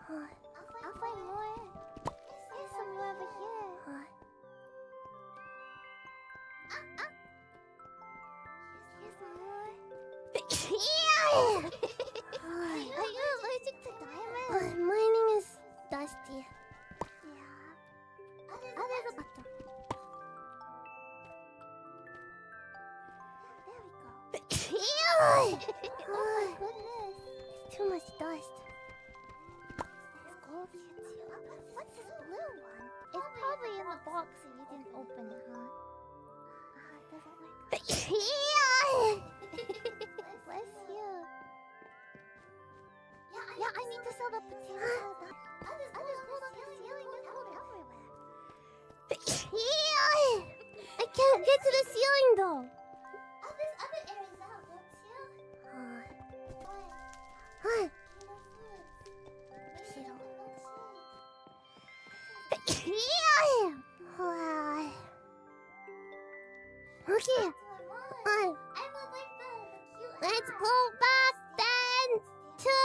I'll find more. There's some more over here. Here's some more. Are you allergic to diamonds? Mining is dusty. Yeah. Oh, there's a button. There we go. Oh my goodness. It's too much dust. There's gold here too. What's this blue one? It's probably in the box and you didn't open it, huh? It doesn't work. Bless you. Yeah, I need to sell the potatoes. I just pulled up the ceiling and gold everywhere. I can't get to the ceiling though. Oh, there's other areas out, don't you? Okay. Let's go back then to